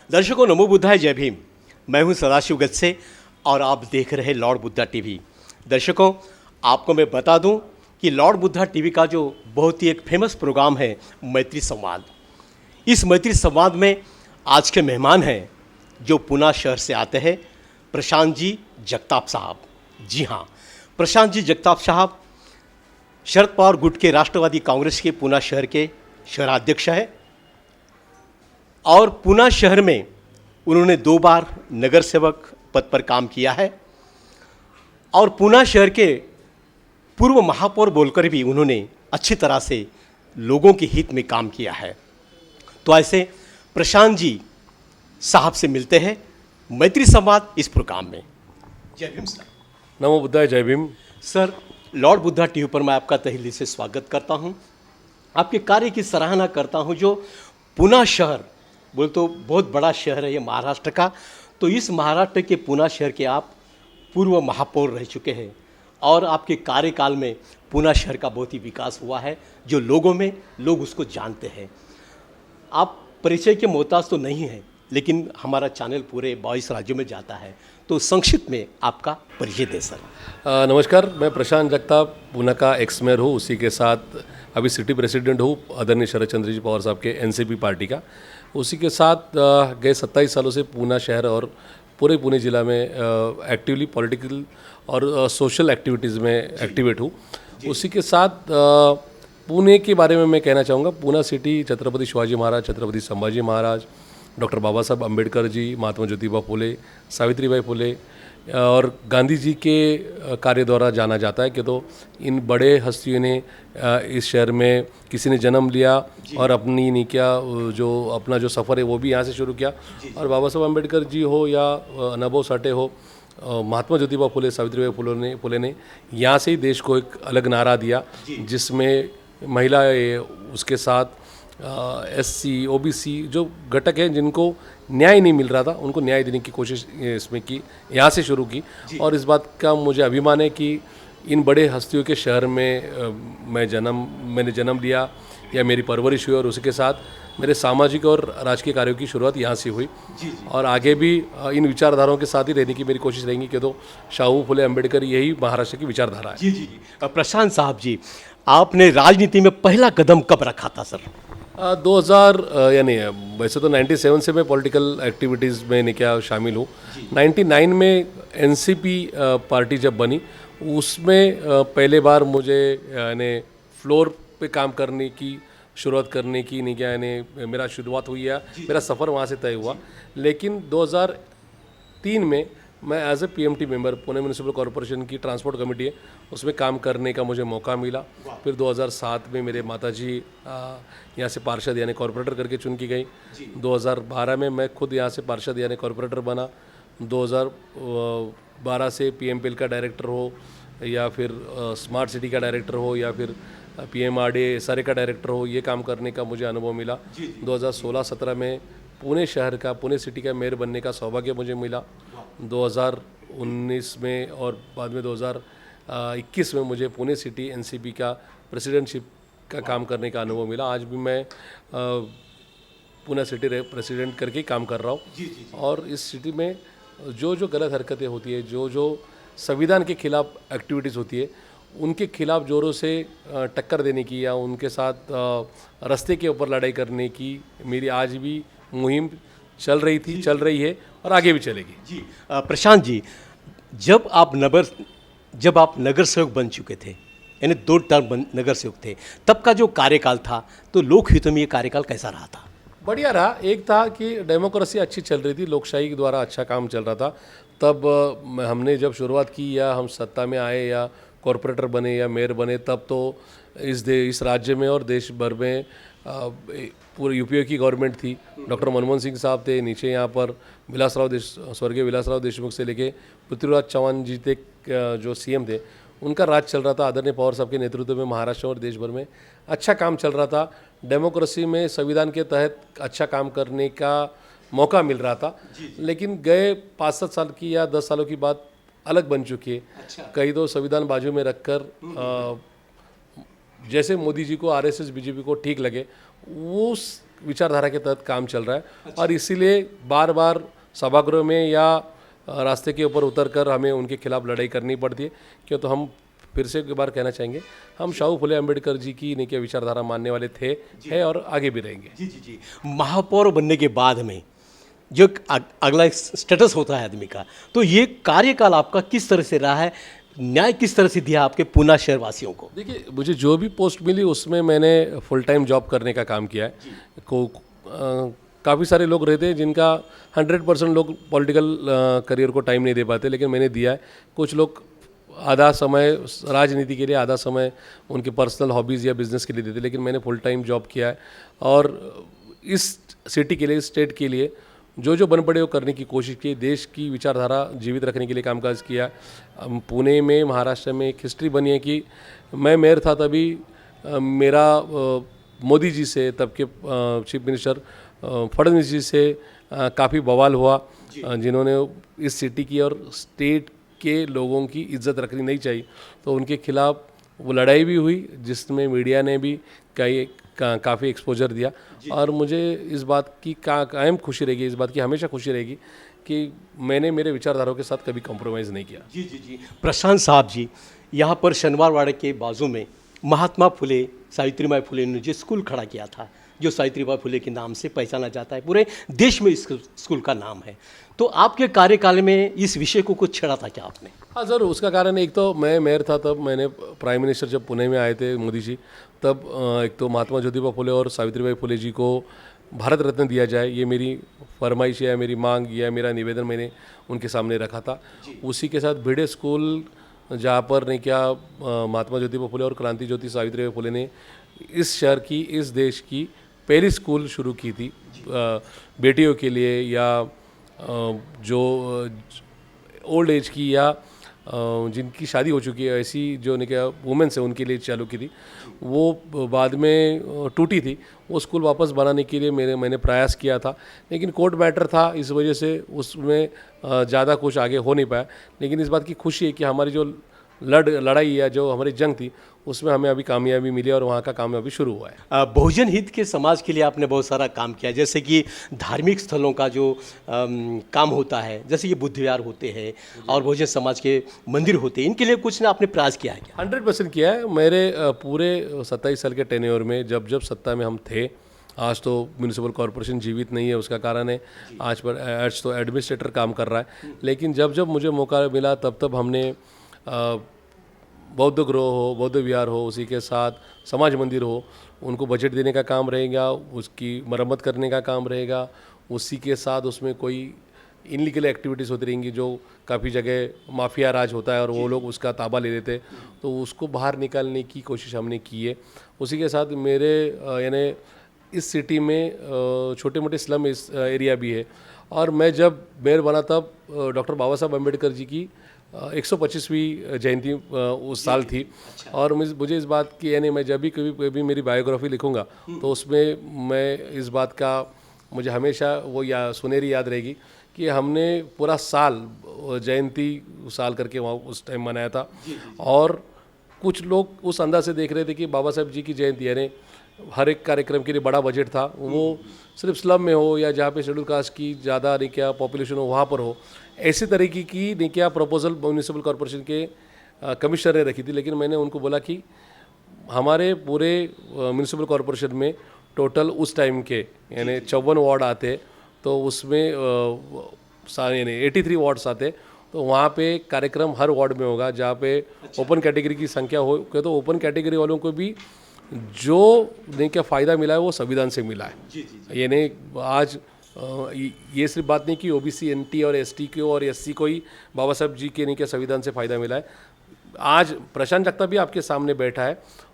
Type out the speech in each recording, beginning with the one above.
दर्शकों नमो बुद्धाय जय भीम। मैं हूं सदाशिव गजसे और आप देख रहे लॉर्ड बुद्धा टीवी। दर्शकों आपको मैं बता दूं कि लॉर्ड बुद्धा टीवी का जो बहुत ही एक फेमस प्रोग्राम है मैत्री संवाद। इस मैत्री संवाद में आज के मेहमान हैं जो पुणे शहर से आते हैं, प्रशांत जी जगताप साहब। जी हाँ, प्रशांत जी जगताप साहब शरद पवार गुट के राष्ट्रवादी कांग्रेस के पुणे शहर के शहराध्यक्ष हैं और पुणे शहर में उन्होंने 2 बार नगर सेवक पद पर काम किया है और पुणे शहर के पूर्व महापौर बोलकर भी उन्होंने अच्छी तरह से लोगों के हित में काम किया है। तो ऐसे प्रशांत जी साहब से मिलते हैं मैत्री संवाद इस प्रोग्राम में। जय भीम सर। नमो बुद्धाय जय Bhim. Sir, Lord Buddha TV पर मैं आपका तहे दिल से स्वागत करता हूं। आपके कार्य की सराहना करता हूं। जो पुणे शहर बोले तो बहुत बड़ा शहर है ये महाराष्ट्र का, तो इस महाराष्ट्र के पुणे शहर के आप पूर्व महापौर रह चुके हैं और आपके कार्यकाल में पुणे शहर का बहुत ही विकास हुआ है जो लोग उसको जानते हैं। आप परिचय के मोहताज तो नहीं हैं, लेकिन हमारा चैनल पूरे 22 राज्यों में जाता है, तो संक्षिप्त में आपका परिचय दें सर। नमस्कार, मैं प्रशांत जगताप पुणे का एक्स मेयर हूँ। उसी के साथ अभी सिटी प्रेसिडेंट हूँ आदरणीय शरद चंद्र जी पवार साहब के एनसीपी पार्टी का। उसी के साथ गए 27 सालों से पुणे शहर और पूरे पुणे ज़िला में एक्टिवली पॉलिटिकल और सोशल एक्टिविटीज़ में एक्टिवेट हूँ। उसी के साथ पुणे के बारे में मैं कहना चाहूँगा। पुणे सिटी छत्रपति शिवाजी महाराज, छत्रपति संभाजी महाराज, डॉक्टर बाबा साहब अम्बेडकर जी, महात्मा ज्योतिबा फुले, सावित्रीबाई फुले और गांधी जी के कार्य द्वारा जाना जाता है कि तो इन बड़े हस्तियों ने इस शहर में किसी ने जन्म लिया और अपनी नहीं किया जो अपना जो सफ़र है वो भी यहाँ से शुरू किया। और बाबा साहब अम्बेडकर जी हो या नभो साठे हो, महात्मा ज्योतिबा फुले, सावित्रीबाई फुले ने यहाँ से ही देश को एक अलग नारा दिया जिसमें महिलाएं, उसके साथ SC OBC जो घटक हैं जिनको न्याय नहीं मिल रहा था उनको न्याय देने की कोशिश इसमें की, यहाँ से शुरू की। और इस बात का मुझे अभिमान है कि इन बड़े हस्तियों के शहर में मैंने जन्म लिया या मेरी परवरिश हुई और उसके साथ मेरे सामाजिक और राजकीय कार्यों की शुरुआत यहाँ से हुई। और आगे भी इन विचारधाराओं के साथ ही रहने की मेरी कोशिश रहेगी कि तो शाहू फुले अम्बेडकर यही महाराष्ट्र की विचारधारा है। जी। प्रशांत साहब जी, आपने राजनीति में पहला कदम कब रखा था सर? 2000 यानी वैसे तो 97 से मैं पॉलिटिकल एक्टिविटीज़ में नहीं क्या शामिल हूँ। 99 में NCP पार्टी जब बनी उसमें पहले बार मुझे यानी फ्लोर पे काम करने की शुरुआत करने की नहीं क्या यानी मेरा शुरुआत हुई है, मेरा सफ़र वहाँ से तय हुआ। लेकिन 2003 में मैं as a PMT member, Pune municipal corporation की ट्रांसपोर्ट कमेटी है उसमें काम करने का मुझे मौका मिला। फिर 2007 में मेरे माताजी यहाँ से पार्षद यानी कॉरपोरेटर करके चुन की गई। 2012 में मैं खुद यहाँ से पार्षद यानी कॉरपोरेटर बना। 2012 से PMPL का डायरेक्टर हो या फिर स्मार्ट सिटी का डायरेक्टर हो या फिर PMRD SRA का डायरेक्टर हो, ये काम करने का मुझे अनुभव मिला। 2016-17 में पुणे शहर का, पुणे सिटी का मेयर बनने का सौभाग्य मुझे मिला। 2019 में और बाद में 2021 में मुझे पुणे सिटी NCP का प्रेसिडेंटशिप का काम करने का अनुभव मिला। आज भी मैं पुणे सिटी प्रेसिडेंट करके काम कर रहा हूँ। और इस सिटी में जो गलत हरकतें होती है, जो संविधान के खिलाफ एक्टिविटीज़ होती है, उनके खिलाफ जोरों से टक्कर देने की या उनके साथ रास्ते के ऊपर लड़ाई करने की मेरी आज भी मुहिम चल रही थी, चल रही है और आगे भी चलेगी। जी प्रशांत जी, जब आप नगर सेवक बन चुके थे, यानी 2 टर्म नगर सेवक थे, तब का जो कार्यकाल था तो लोकहितों में ये कार्यकाल कैसा रहा था? बढ़िया रहा। एक था कि डेमोक्रेसी अच्छी चल रही थी, लोकशाही के द्वारा अच्छा काम चल रहा था। तब हमने जब शुरुआत की या हम सत्ता में आए या कॉरपोरेटर बने या मेयर बने, तब तो इस राज्य में और देश भर में पूरे UPA की गवर्नमेंट थी। डॉक्टर मनमोहन सिंह साहब थे, नीचे यहाँ पर स्वर्गीय विलासराव देशमुख से लेके पृथ्वीराज चौहान जी तक जो CM थे, उनका राज चल रहा था। आदरणीय पवार साहब के नेतृत्व में महाराष्ट्र और देश भर में अच्छा काम चल रहा था। डेमोक्रेसी में संविधान के तहत अच्छा काम करने का मौका मिल रहा था। लेकिन गए 5-7 साल की या 10 सालों की बात अलग बन चुकी है। कई तो संविधान बाजू में रखकर जैसे मोदी जी को RSS BJP को ठीक लगे उस विचारधारा के तहत काम चल रहा है और इसीलिए बार बार सभागृह में या रास्ते के ऊपर उतर कर हमें उनके खिलाफ लड़ाई करनी पड़ती है। क्यों तो हम फिर से एक बार कहना चाहेंगे, हम शाहू फुले अम्बेडकर जी की नहीं विचारधारा मानने वाले थे, है और आगे भी रहेंगे। जी जी जी। महापौर बनने के बाद में जो एक अगला स्टेटस होता है आदमी का, तो ये कार्यकाल आपका किस तरह से रहा है, न्याय किस तरह से दिया आपके पूना शहर वासियों को? देखिए, मुझे जो भी पोस्ट मिली उसमें मैंने फुल टाइम जॉब करने का काम किया है। काफ़ी सारे लोग रहते हैं जिनका 100% लोग पॉलिटिकल करियर को टाइम नहीं दे पाते, लेकिन मैंने दिया है। कुछ लोग आधा समय राजनीति के लिए, आधा समय उनके पर्सनल हॉबीज़ या बिजनेस के लिए देते, लेकिन मैंने फुल टाइम जॉब किया है और इस सिटी के लिए, स्टेट के लिए जो बन पड़े वो करने की कोशिश की। देश की विचारधारा जीवित रखने के लिए कामकाज किया। पुणे में, महाराष्ट्र में एक हिस्ट्री बनी है कि मैं मेयर था तभी मेरा मोदी जी से, तब के चीफ मिनिस्टर फडणवीस जी से काफ़ी बवाल हुआ, जिन्होंने इस सिटी की और स्टेट के लोगों की इज्जत रखनी नहीं चाहिए, तो उनके खिलाफ वो लड़ाई भी हुई, जिसमें मीडिया ने भी काफ़ी एक्सपोजर दिया। और मुझे इस बात की कायम खुशी रहेगी, इस बात की हमेशा खुशी रहेगी कि मैंने मेरे विचारधाराओं के साथ कभी कॉम्प्रोमाइज़ नहीं किया। जी जी जी। प्रशांत साहब जी, यहाँ पर शनिवारवाड़े के बाजू में महात्मा फुले, सावित्रीबाई फुले ने जो स्कूल खड़ा किया था, जो सावित्रीबाई फुले के नाम से पहचाना जाता है, पूरे देश में इस स्कूल का नाम है, तो आपके कार्यकाल में इस विषय को कुछ छेड़ा था क्या आपने? हाँ ज़रूर, उसका कारण एक तो मैं मेयर था तब, मैंने प्राइम मिनिस्टर जब पुणे में आए थे मोदी जी, तब एक तो महात्मा ज्योतिबा फुले और सावित्रीबाई फुले जी को भारत रत्न दिया जाए, ये मेरी फरमाइश है, मेरी मांग या मेरा निवेदन मैंने उनके सामने रखा था। उसी के साथ भिड़े स्कूल, जहाँ पर नहीं क्या महात्मा ज्योतिबा फुले और क्रांति ज्योति सावित्रीबाई फुले ने इस शहर की, इस देश की पहली स्कूल शुरू की थी बेटियों के लिए, या जो ओल्ड एज की या जिनकी शादी हो चुकी है, ऐसी जो नहीं क्या वुमेन्स है, उनके लिए चालू की थी। वो बाद में टूटी थी। वो स्कूल वापस बनाने के लिए मैंने प्रयास किया था, लेकिन कोर्ट मैटर था, इस वजह से उसमें ज़्यादा कुछ आगे हो नहीं पाया। लेकिन इस बात की खुशी है कि हमारी जो लड़ाई या जो हमारी जंग थी, उसमें हमें अभी कामयाबी मिली और वहाँ का काम अभी शुरू हुआ है। बहुजन हित के समाज के लिए आपने बहुत सारा काम किया, जैसे कि धार्मिक स्थलों का जो काम होता है, जैसे कि बुद्ध विहार होते हैं और बहुजन समाज के मंदिर होते हैं, इनके लिए कुछ ना आपने प्रयास किया है क्या? 100% किया है। मेरे पूरे 27 साल के टेन्योर में जब सत्ता में हम थे, आज तो म्यूनिसिपल कॉरपोरेशन जीवित नहीं है, उसका कारण है आज तो एडमिनिस्ट्रेटर काम कर रहा है, लेकिन जब मुझे मौका मिला तब हमने बौद्ध गृह हो, बौद्ध विहार हो, उसी के साथ समाज मंदिर हो, उनको बजट देने का काम रहेगा, उसकी मरम्मत करने का काम रहेगा, उसी के साथ उसमें कोई इनलीगल एक्टिविटीज़ होती रहेंगी, जो काफ़ी जगह माफिया राज होता है और वो लोग उसका ताबा ले लेते, तो उसको बाहर निकालने की कोशिश हमने की है। उसी के साथ मेरे यानी इस सिटी में छोटे मोटे स्लम एरिया भी है, और मैं जब मेयर बना तब डॉक्टर बाबा साहब अम्बेडकर जी की 125वीं जयंती उस साल थी। और मुझे इस बात की, यानी मैं जब भी कभी मेरी बायोग्राफी लिखूंगा तो उसमें मैं इस बात का, मुझे हमेशा वो सुनहरी याद रहेगी कि हमने पूरा साल जयंती साल करके वहाँ उस टाइम मनाया था। और कुछ लोग उस अंदाज से देख रहे थे कि बाबा साहब जी की जयंती, यानी हर एक कार्यक्रम के लिए बड़ा बजट था, वो सिर्फ स्लम में हो या जहाँ पे शेड्यूल कास्ट की ज़्यादा नहीं क्या पॉपुलेशन हो वहाँ पर हो, ऐसी तरीके की नहीं क्या प्रपोजल म्यूनिसिपल कॉरपोरेशन के कमिश्नर ने रखी थी। लेकिन मैंने उनको बोला कि हमारे पूरे म्यूनिसिपल कॉरपोरेशन में टोटल उस टाइम के यानी 54 वार्ड आते, तो उसमें यानी 83 वार्ड्स आते, तो वहाँ पे कार्यक्रम हर वार्ड में होगा जहाँ पे ओपन कैटेगरी की संख्या हो, तो ओपन कैटेगरी वालों को भी जो नहीं क्या फ़ायदा मिला है वो संविधान से मिला है। यानी आज ये सिर्फ बात नहीं कि ओबीसी, एनटी और एसटी को और एससी को ही बाबा साहब जी के नहीं क्या संविधान से फ़ायदा मिला है। आज प्रशांत जगताप भी आपके सामने बैठा है,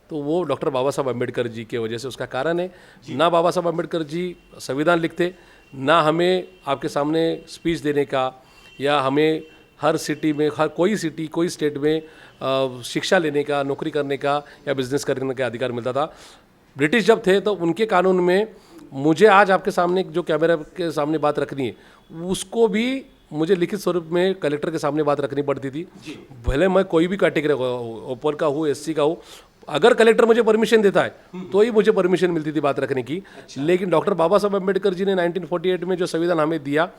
तो वो डॉक्टर बाबा साहब अम्बेडकर जी के वजह से, उसका कारण है ना बाबा साहब अम्बेडकर जी संविधान लिखते, ना हमें आपके सामने स्पीच देने का, या हमें हर सिटी में, हर कोई सिटी कोई स्टेट में शिक्षा लेने का, नौकरी करने का या बिजनेस करने का अधिकार मिलता था। ब्रिटिश जब थे तो उनके कानून में मुझे आज आपके सामने जो कैमरा के सामने बात रखनी है, उसको भी मुझे लिखित स्वरूप में कलेक्टर के सामने बात रखनी पड़ती थी। भले मैं कोई भी कैटेगरी ओपन का हूँ, एससी का हूँ, अगर कलेक्टर मुझे परमिशन देता है तो ही मुझे परमिशन मिलती थी बात रखने की। लेकिन डॉक्टर बाबा साहब अम्बेडकर जी ने 1948 में जो संविधान हमें दिया,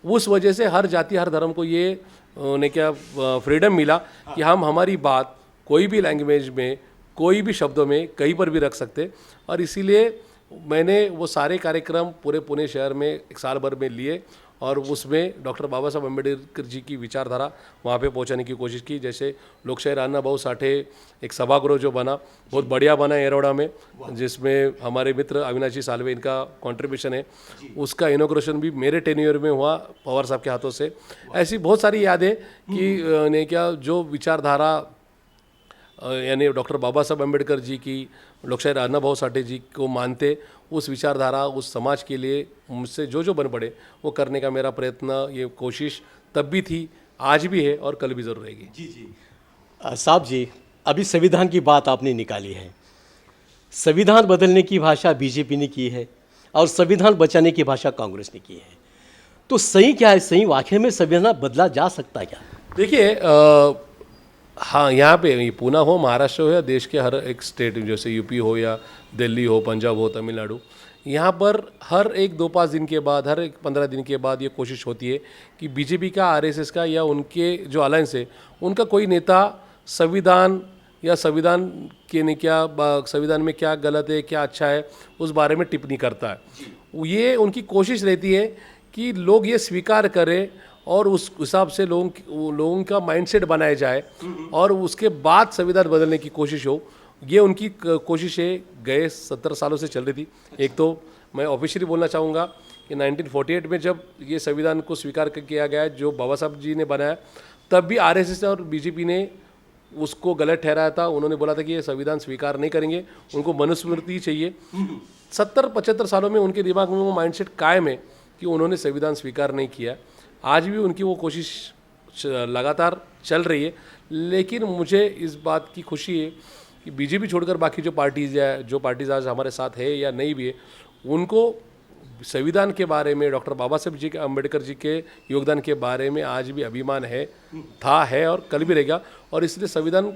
उस वजह से हर जाति हर धर्म को ये फ्रीडम मिला कि हम हमारी बात कोई भी लैंग्वेज में, कोई भी शब्दों में, कहीं पर भी रख सकते। और इसीलिए मैंने वो सारे कार्यक्रम पूरे पुणे शहर में एक साल भर में लिए और उसमें डॉक्टर बाबा साहब अम्बेडकर जी की विचारधारा वहाँ पे पहुँचाने की कोशिश की। जैसे लोकशाहीर अन्ना भाऊ साठे एक सभागृह जो बना, बहुत बढ़िया बना एरोड़ा में, जिसमें हमारे मित्र अविनाश जी सालवे इनका कंट्रीब्यूशन है। उसका इनोग्रेशन भी मेरे टेन्योर में हुआ पवार साहब के हाथों से। ऐसी बहुत सारी यादें कि ने क्या जो विचारधारा यानी डॉक्टर बाबा साहब अम्बेडकर जी की, लोकशाहीर अन्ना भाऊ साठे जी को मानते, उस विचारधारा उस समाज के लिए मुझसे जो बन पड़े वो करने का मेरा प्रयत्न, ये कोशिश तब भी थी, आज भी है और कल भी ज़रूर रहेगी। जी जी साहब जी, अभी संविधान की बात आपने निकाली है। संविधान बदलने की भाषा बीजेपी ने की है और संविधान बचाने की भाषा कांग्रेस ने की है, तो सही क्या है? सही वाकई में संविधान बदला जा सकता है क्या? देखिए, हाँ, यहाँ पे ये पूना हो, महाराष्ट्र हो या देश के हर एक स्टेट, जैसे यूपी हो या दिल्ली हो, पंजाब हो, तमिलनाडु, यहाँ पर हर एक 2-5 दिन के बाद, हर एक 15 दिन के बाद ये कोशिश होती है कि बीजेपी का, आरएसएस का या उनके जो अलायंस है, उनका कोई नेता संविधान या संविधान के ने क्या संविधान में क्या गलत है, क्या अच्छा है, उस बारे में टिप्पणी करता है। ये उनकी कोशिश रहती है कि लोग ये स्वीकार करें और उस हिसाब से लोगों का माइंडसेट बनाया जाए और उसके बाद संविधान बदलने की कोशिश हो। ये उनकी कोशिश है, गए 70 सालों से चल रही थी। एक तो मैं ऑफिशियली बोलना चाहूँगा कि 1948 में जब ये संविधान को स्वीकार किया गया जो बाबा साहब जी ने बनाया, तब भी आरएसएस और बीजेपी ने उसको गलत ठहराया था। उन्होंने बोला था कि ये संविधान स्वीकार नहीं करेंगे, उनको मनुस्मृति चाहिए। 70-75 सालों में उनके दिमाग में वो माइंडसेट कायम है कि उन्होंने संविधान स्वीकार नहीं किया। आज भी उनकी वो कोशिश लगातार चल रही है। लेकिन मुझे इस बात की खुशी है कि बीजेपी छोड़कर बाकी जो पार्टीज आज हमारे साथ है या नहीं भी है, उनको संविधान के बारे में, डॉक्टर बाबा साहब जी के, अम्बेडकर जी के योगदान के बारे में आज भी अभिमान है, था, है और कल भी रहेगा। और इसलिए संविधान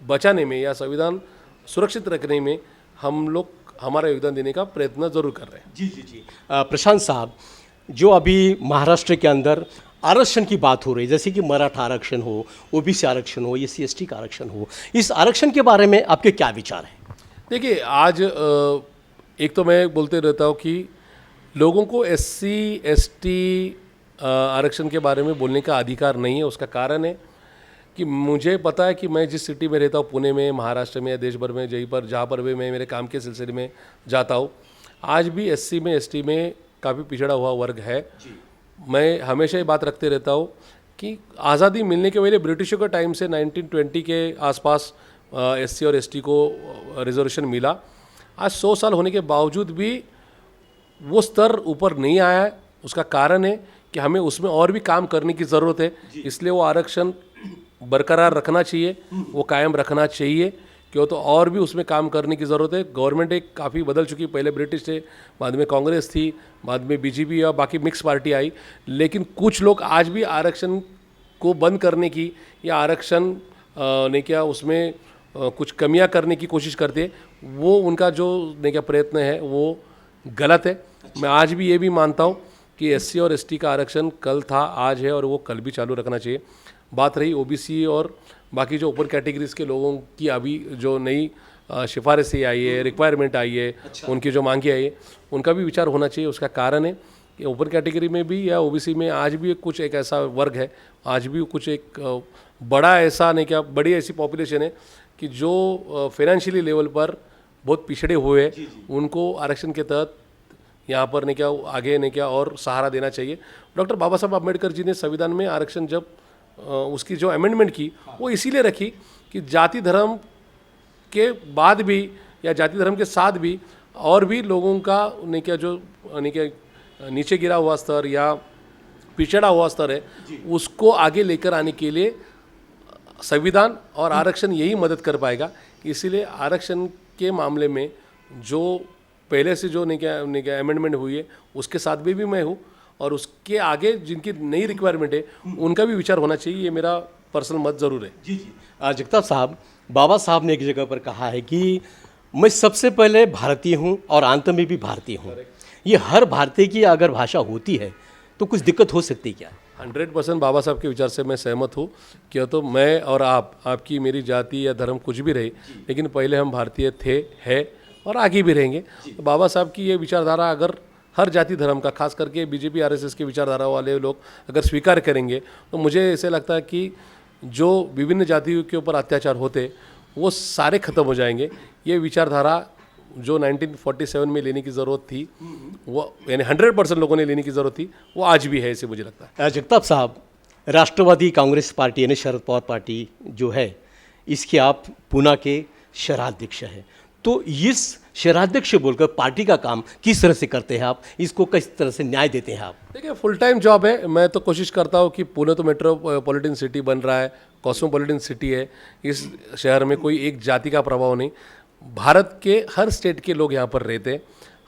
बचाने में या संविधान सुरक्षित रखने में हम लोग हमारा योगदान देने का प्रयत्न जरूर कर रहे हैं। जी जी जी प्रशांत साहब, जो अभी महाराष्ट्र के अंदर आरक्षण की बात हो रही है, जैसे कि मराठा आरक्षण हो, ओबीसी आरक्षण हो, SC/ST का आरक्षण हो, इस आरक्षण के बारे में आपके क्या विचार हैं? देखिए, आज एक तो मैं बोलते रहता हूँ कि लोगों को SC/ST आरक्षण के बारे में बोलने का अधिकार नहीं है। उसका कारण है कि मुझे पता है कि मैं जिस सिटी में रहता हूँ, पुणे में, महाराष्ट्र में या देश भर में, जहाँ पर भी मैं मेरे काम के सिलसिले में जाता हूँ, आज भी SC में, ST में काफ़ी पिछड़ा हुआ वर्ग है। मैं हमेशा ये बात रखते रहता हूँ कि आज़ादी मिलने के पहले ब्रिटिशों के टाइम से 1920 के आसपास SC और ST को रिजर्वेशन मिला। आज 100 साल होने के बावजूद भी वो स्तर ऊपर नहीं आया है। उसका कारण है कि हमें उसमें और भी काम करने की ज़रूरत है। इसलिए वो आरक्षण बरकरार रखना चाहिए, वो कायम रखना चाहिए, क्यों तो और भी उसमें काम करने की ज़रूरत है। गवर्नमेंट एक काफ़ी बदल चुकी, पहले ब्रिटिश थे, बाद में कांग्रेस थी, बाद में बीजेपी और बाकी मिक्स पार्टी आई। लेकिन कुछ लोग आज भी आरक्षण को बंद करने की या आरक्षण ने क्या उसमें कुछ कमियां करने की कोशिश करते हैं। वो उनका जो ने क्या प्रयत्न है वो गलत है। मैं आज भी ये भी मानता हूँ कि SC और ST का आरक्षण कल था, आज है और वो कल भी चालू रखना चाहिए। बात रही OBC और बाकी जो ऊपर कैटेगरीज के लोगों की, अभी जो नई सिफारिशें आई है, रिक्वायरमेंट आई है, उनकी जो मांगी आई है, उनका भी विचार होना चाहिए। उसका कारण है कि ऊपर कैटेगरी में भी या OBC में आज भी कुछ एक ऐसा वर्ग है, आज भी कुछ एक बड़ा ऐसा नहीं क्या बड़ी ऐसी पॉपुलेशन है कि जो फाइनेंशियली लेवल पर बहुत पिछड़े हुए हैं। उनको आरक्षण के तहत यहाँ पर ने क्या आगे ने क्या और सहारा देना चाहिए। डॉक्टर बाबा साहब अम्बेडकर जी ने संविधान में आरक्षण जब उसकी जो अमेंडमेंट की, वो इसीलिए रखी कि जाति धर्म के बाद भी या जाति धर्म के साथ भी और भी लोगों का ने क्या जो ने क्या नीचे गिरा हुआ स्तर या पिछड़ा हुआ स्तर है, उसको आगे लेकर आने के लिए संविधान और आरक्षण यही मदद कर पाएगा। इसीलिए आरक्षण के मामले में जो पहले से जो ने क्या अमेंडमेंट हुई है, उसके साथ भी मैं हूँ और उसके आगे जिनकी नई रिक्वायरमेंट है उनका भी विचार होना चाहिए। ये मेरा पर्सनल मत ज़रूर है। जी जी। जगताप साहब, बाबा साहब ने एक जगह पर कहा है कि मैं सबसे पहले भारतीय हूँ और अंत में भी भारतीय हूँ। ये हर भारतीय की अगर भाषा होती है तो कुछ दिक्कत हो सकती है क्या? 100% बाबा साहब के विचार से मैं सहमत हूँ कि तो मैं और आपकी मेरी जाति या धर्म कुछ भी रहे, लेकिन पहले हम भारतीय थे, है और आगे भी रहेंगे। तो बाबा साहब की ये विचारधारा अगर हर जाति धर्म का, खास करके बीजेपी आरएसएस की विचारधारा वाले लोग अगर स्वीकार करेंगे तो मुझे ऐसे लगता है कि जो विभिन्न जातियों के ऊपर अत्याचार होते वो सारे खत्म हो जाएंगे। ये विचारधारा जो 1947 में लेने की ज़रूरत थी, वो यानी 100% लोगों ने लेने की ज़रूरत थी, वो आज भी है, ऐसे मुझे लगता है। जगताप साहब, राष्ट्रवादी कांग्रेस पार्टी यानी शरद पवार पार्टी जो है, इसके आप पूना के शहराध्यक्ष हैं, तो इस शहराध्यक्ष बोलकर पार्टी का काम किस तरह से करते हैं आप? इसको किस तरह से न्याय देते हैं आप? देखिए, फुल टाइम जॉब है। मैं तो कोशिश करता हूँ कि पुणे तो मेट्रोपॉलिटन सिटी बन रहा है, कॉस्मोपॉलिटन सिटी है। इस शहर में कोई एक जाति का प्रभाव नहीं, भारत के हर स्टेट के लोग यहाँ पर रहते,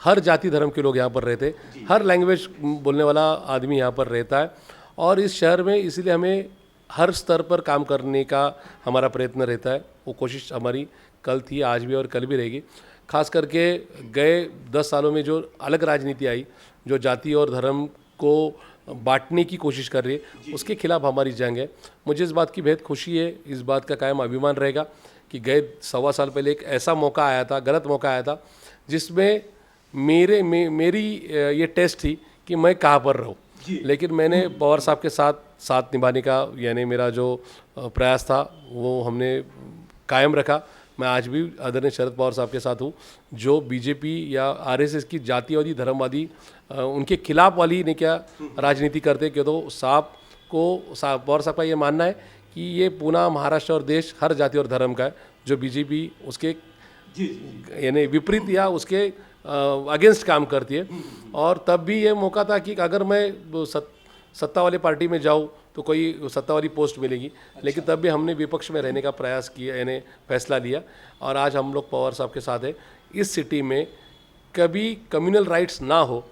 हर जाति धर्म के लोग यहाँ पर रहते, हर लैंग्वेज बोलने वाला आदमी यहाँ पर रहता है। और इस शहर में इसलिए हमें हर स्तर पर काम करने का हमारा प्रयत्न रहता है। वो कोशिश हमारी कल थी, आज भी और कल भी रहेगी। खास करके गए 10 सालों में जो अलग राजनीति आई, जो जाति और धर्म को बांटने की कोशिश कर रही है, उसके खिलाफ हमारी जंग है। मुझे इस बात की बेहद खुशी है, इस बात का कायम अभिमान रहेगा कि गए 1.25 साल पहले एक ऐसा मौका आया था, गलत मौका आया था, जिसमें मेरी ये टेस्ट थी कि मैं कहाँ पर रहूँ। लेकिन मैंने पवार साहब के साथ निभाने का, यानी मेरा जो प्रयास था वो हमने कायम रखा। मैं आज भी आदरणीय शरद पवार साहब के साथ हूँ, जो बीजेपी या आरएसएस की जातिवादी धर्मवादी उनके खिलाफ वाली ने क्या राजनीति करते, क्यों तो पवार साहब का ये मानना है कि ये पूना, महाराष्ट्र और देश हर जाति और धर्म का है, जो बीजेपी उसके यानी विपरीत या उसके अगेंस्ट काम करती है। और तब भी ये मौका था कि अगर मैं सत्ता वाली पार्टी में जाऊँ तो कोई सत्ता वाली पोस्ट मिलेगी, लेकिन तब भी हमने विपक्ष में रहने का प्रयास किया, यानी फैसला लिया, और आज हम लोग पवार साहब के साथ हैं। इस सिटी में कभी कम्युनल राइट्स ना हो,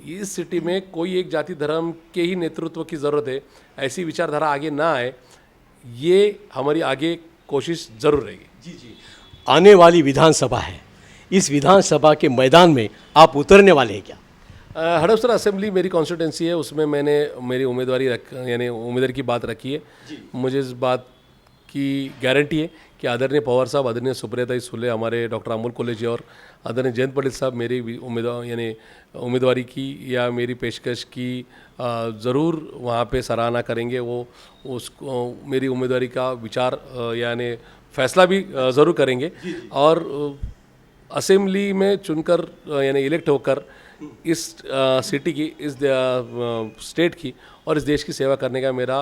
इस सिटी में कोई एक जाति धर्म के ही नेतृत्व की ज़रूरत है, ऐसी विचारधारा आगे ना आए, ये हमारी आगे कोशिश ज़रूर रहेगी। जी जी। आने वाली विधानसभा है, इस विधानसभा के मैदान में आप उतरने वाले हैं क्या? हड़पसर असेंबली मेरी कॉन्स्टिट्यूंसी है, उसमें मैंने मेरी उम्मीदवारी की बात रखी है। मुझे इस बात की गारंटी है कि आदरणीय पवार साहब, आदरणीय सुप्रिया सुले, हमारे डॉक्टर अमोल कॉलेज और आदरणीय जयंत पटेल साहब मेरी उम्मीदवारी की या मेरी पेशकश की ज़रूर वहाँ पे सराहना करेंगे। वो उसको मेरी उम्मीदवारी का विचार यानी फैसला भी ज़रूर करेंगे, और असेंबली में चुनकर यानी इलेक्ट होकर इस सिटी की, इस स्टेट की और इस देश की सेवा करने का मेरा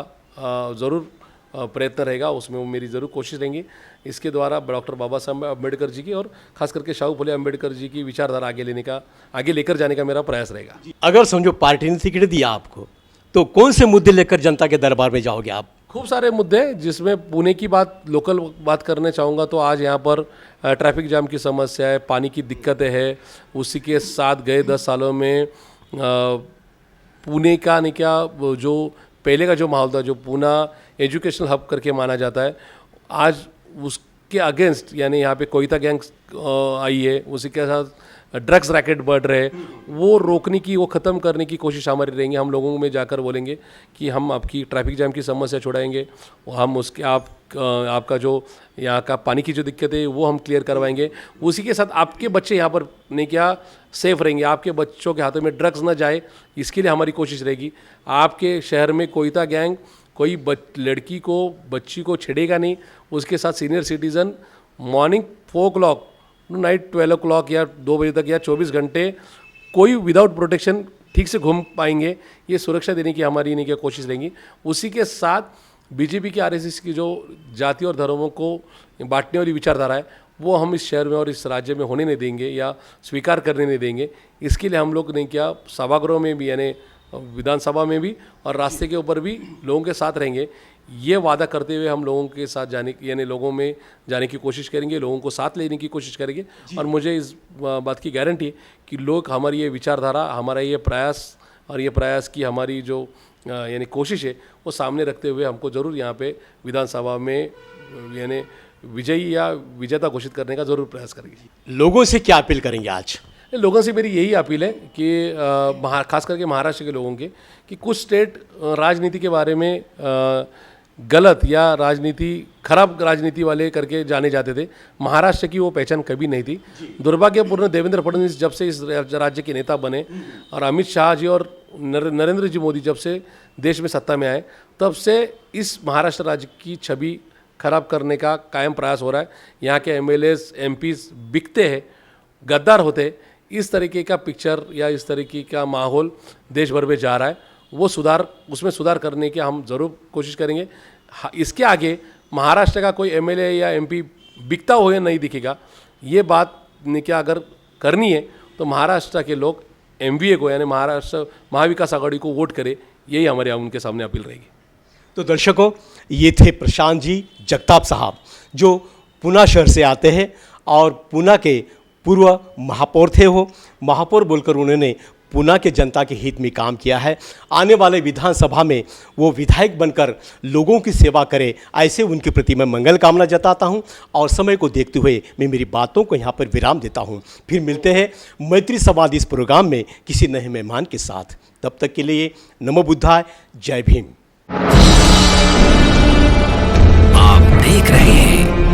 ज़रूर प्रयत्न रहेगा। उसमें मेरी ज़रूर कोशिश रहेंगी। इसके द्वारा डॉक्टर बाबा साहब अम्बेडकर जी की और खास करके शाहू फुले अम्बेडकर जी की विचारधारा आगे लेकर जाने का मेरा प्रयास रहेगा। अगर समझो पार्टी ने टिकट दिया आपको, तो कौन से मुद्दे लेकर जनता के दरबार में जाओगे आप? खूब सारे मुद्दे, जिसमें पुणे की लोकल बात करने चाहूँगा तो आज यहाँ पर ट्रैफिक जाम की समस्या है, पानी की दिक्कतें हैं। उसी के साथ गए 10 सालों में पुणे का नहीं क्या, जो पहले का जो माहौल था, जो पूना एजुकेशनल हब करके माना जाता है, आज उसके अगेंस्ट यानी यहाँ पे कोयता गैंग आई है, उसी के साथ ड्रग्स रैकेट बढ़ रहे, वो रोकने की, वो ख़त्म करने की कोशिश हमारी रहेंगी। हम लोगों में जाकर बोलेंगे कि हम आपकी ट्रैफिक जाम की समस्या छुड़ाएंगे, हम उसके आपका जो यहाँ का पानी की जो दिक्कत है वो हम क्लियर करवाएंगे। उसी के साथ आपके बच्चे यहाँ पर नहीं क्या सेफ रहेंगे, आपके बच्चों के हाथों में ड्रग्स ना जाए, इसके लिए हमारी कोशिश रहेगी। आपके शहर में कोयता गैंग कोई बच्ची को छेड़ेगा नहीं। उसके साथ senior citizen morning 4 o'clock night 12 o'clock या 2 बजे तक या 24 घंटे कोई विदाउट प्रोटेक्शन ठीक से घूम पाएंगे, ये सुरक्षा देने की हमारी नहीं क्या कोशिश रहेंगी। उसी के साथ बीजेपी की आरएसएस की जो जाति और धर्मों को बांटने वाली विचारधारा है, वो हम इस शहर में और इस राज्य में होने नहीं देंगे या स्वीकार करने नहीं देंगे। इसके लिए हम लोग नहीं क्या सभागृह में भी यानी विधानसभा में भी और रास्ते के ऊपर भी लोगों के साथ रहेंगे। ये वादा करते हुए हम लोगों के साथ यानी लोगों में जाने की कोशिश करेंगे, लोगों को साथ लेने की कोशिश करेंगे। और मुझे इस बात की गारंटी है कि लोग हमारी ये विचारधारा, हमारा ये प्रयास और ये प्रयास की हमारी जो यानी कोशिश है वो सामने रखते हुए हमको ज़रूर यहाँ पे विधानसभा में यानी विजयी या विजेता घोषित करने का ज़रूर प्रयास करेंगे। लोगों से क्या अपील करेंगे आज? लोगों से मेरी यही अपील है कि खास करके महाराष्ट्र के लोगों के कि कुछ स्टेट राजनीति के बारे में गलत या राजनीति खराब राजनीति वाले करके जाने जाते थे। महाराष्ट्र की वो पहचान कभी नहीं थी। दुर्भाग्यपूर्ण देवेंद्र फडणवीस जब से इस राज्य के नेता बने और अमित शाह जी और नरेंद्र जी मोदी जब से देश में सत्ता में आए, तब से इस महाराष्ट्र राज्य की छवि खराब करने का कायम प्रयास हो रहा है। यहाँ के एमएलएस एमपीज बिकते हैं, गद्दार होते हैं। इस तरीके का पिक्चर या इस तरीके का माहौल देश भर में जा रहा है। वो उसमें सुधार करने की हम ज़रूर कोशिश करेंगे। इसके आगे महाराष्ट्र का कोई एमएलए या एमपी बिकता हुए नहीं दिखेगा। ये बात क्या अगर करनी है तो महाराष्ट्र के लोग एमवीए को यानी महाराष्ट्र महाविकास आघाड़ी को वोट करें, यही हमारे उनके सामने अपील रहेगी। तो दर्शकों, ये थे प्रशांत जी जगताप साहब, जो पुणे शहर से आते हैं और पुणे के पूर्व महापौर थे। वो महापौर बोलकर उन्होंने पुणे के जनता के हित में काम किया है। आने वाले विधानसभा में वो विधायक बनकर लोगों की सेवा करे, ऐसे उनके प्रति मैं मंगल कामना जताता हूं। और समय को देखते हुए मैं मेरी बातों को यहाँ पर विराम देता हूं। फिर मिलते हैं मैत्री संवाद इस प्रोग्राम में किसी नए मेहमान के साथ। तब तक के लिए नमो बुद्धाय, जय भीम। आप देख रहे हैं